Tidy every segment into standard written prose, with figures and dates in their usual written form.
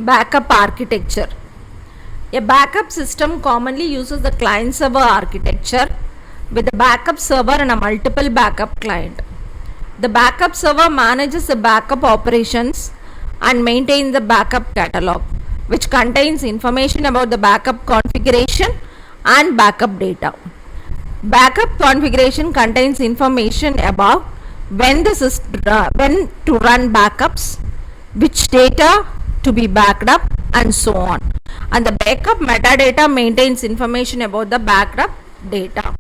Backup architecture. A backup system commonly uses the client server architecture with a backup server and a multiple backup client. The backup server manages the backup operations and maintains the backup catalog, which contains information about the backup configuration and backup data. Backup configuration contains information about when to run backups, which data to be backed up, and so on. And the backup metadata maintains information about the backed up data.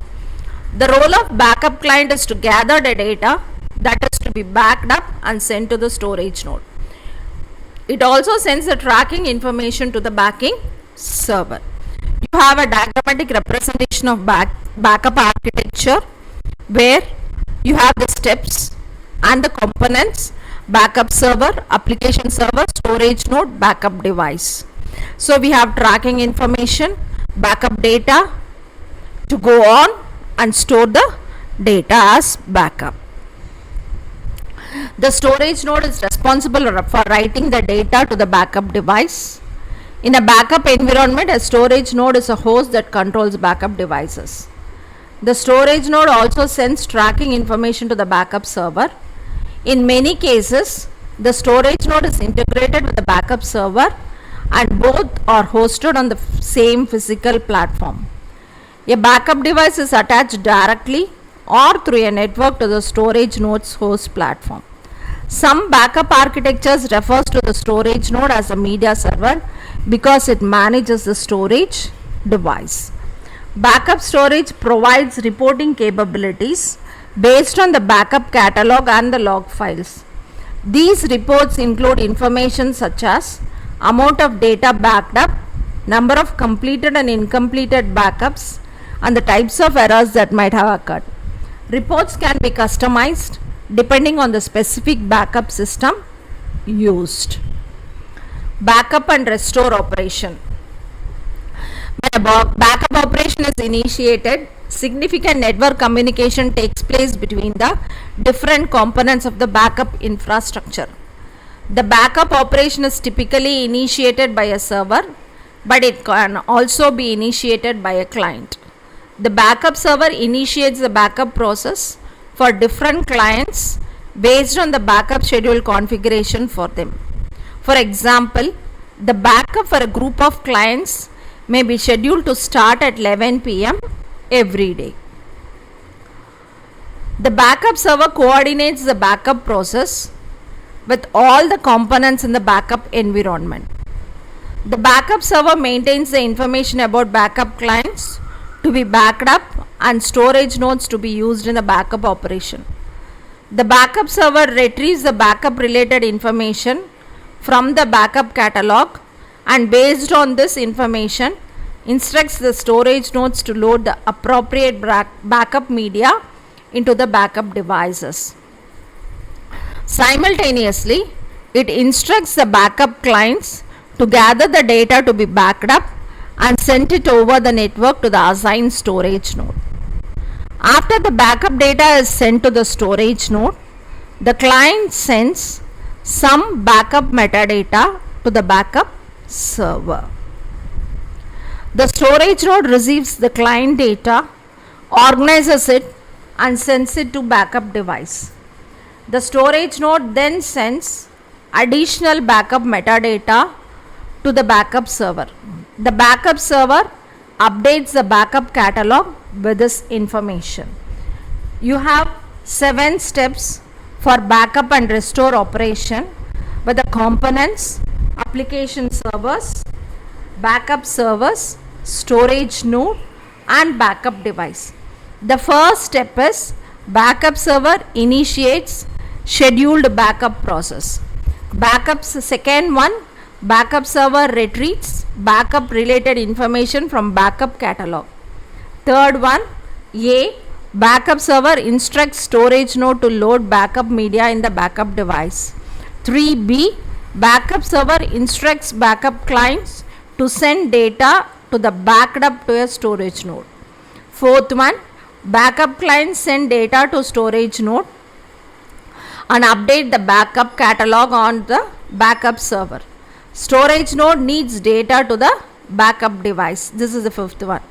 The role of backup client is to gather the data that is to be backed up and sent to the storage node. It also sends the tracking information to the backing server. You have a diagrammatic representation of backup architecture where you have the steps and the components: backup server, application server, storage node, backup device. So we have tracking information, backup data to go on and store the data as backup. The storage node is responsible for writing the data to the backup device. In a backup environment, a storage node is a host that controls backup devices. The storage node also sends tracking information to the backup server. In many cases, the storage node is integrated with the backup server and both are hosted on the same physical platform. A backup device is attached directly or through a network to the storage node's host platform. Some backup architectures refers to the storage node as a media server because it manages the storage device. Backup storage provides reporting capabilities based on the backup catalog and the log files. These reports include information such as amount of data backed up, number of completed and incompleted backups, and the types of errors that might have occurred. Reports can be customized depending on the specific backup system used. Backup and restore operation. When a backup operation is initiated, significant network communication takes place between the different components of the backup infrastructure. The backup operation is typically initiated by a server, but it can also be initiated by a client. The backup server initiates the backup process for different clients based on the backup schedule configuration for them. For example, the backup for a group of clients may be scheduled to start at 11 p.m. every day. The backup server coordinates the backup process with all the components in the backup environment. The backup server maintains the information about backup clients to be backed up and storage nodes to be used in the backup operation. The backup server retrieves the backup related information from the backup catalog and based on this information instructs the storage nodes to load the appropriate backup media into the backup devices. Simultaneously, it instructs the backup clients to gather the data to be backed up and send it over the network to the assigned storage node. After the backup data is sent to the storage node, the client sends some backup metadata to the backup server. The storage node receives the client data, organizes it, and sends it to backup device. The storage node then sends additional backup metadata to the backup server. The backup server updates the backup catalog with this information. You have 7 steps for backup and restore operation with the components: application servers, backup servers, storage node, and backup device. The first step is backup server initiates scheduled backup process. Second one, backup server retrieves backup related information from backup catalog. Third one, backup server instructs storage node to load backup media in the backup device. 3b, backup server instructs backup clients to send data to the backed up to a storage node. Fourth one, backup clients send data to storage node and update the backup catalog on the backup server. Storage node needs data to the backup device. This is the fifth one.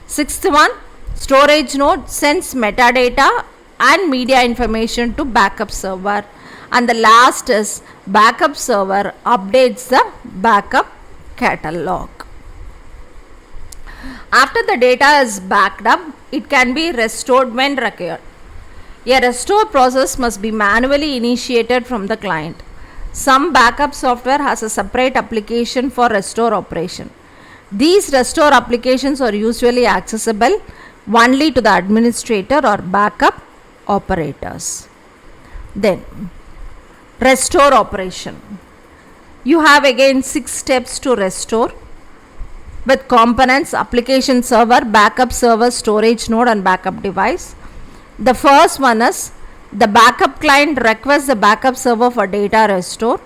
Sixth one, storage node sends metadata and media information to backup server. And the last is backup server updates the backup catalog. After the data is backed up, it can be restored when required. A restore process must be manually initiated from the client. Some backup software has a separate application for restore operation. These restore applications are usually accessible only to the administrator or backup operators. Then, restore operation. You have again 6 steps to restore with components, application server, backup server, storage node and backup device. The first one is the backup client requests the backup server for data restore.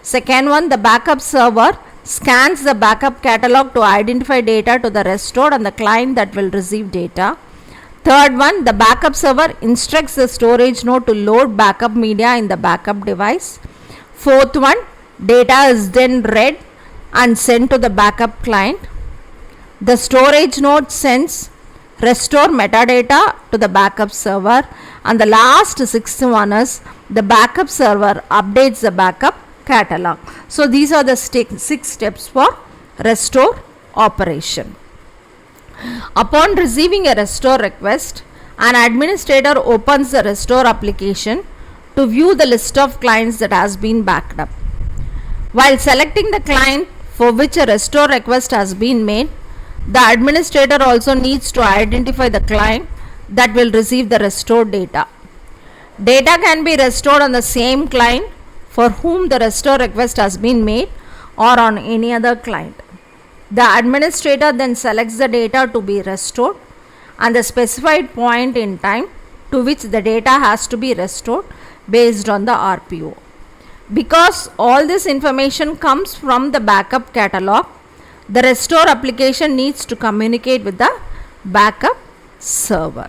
Second one, the backup server scans the backup catalog to identify data to the restored and the client that will receive data. Third one, the backup server instructs the storage node to load backup media in the backup device. Fourth one, data is then read and sent to the backup client. The storage node sends restore metadata to the backup server, and the last sixth one is the backup server updates the backup catalog. So these are the 6 steps for restore operation. Upon receiving a restore request, an administrator opens the restore application to view the list of clients that has been backed up. While selecting the client for which a restore request has been made, the administrator also needs to identify the client that will receive the restored data. Data can be restored on the same client for whom the restore request has been made or on any other client. The administrator then selects the data to be restored and the specified point in time to which the data has to be restored based on the RPO. Because all this information comes from the backup catalog, the restore application needs to communicate with the backup server.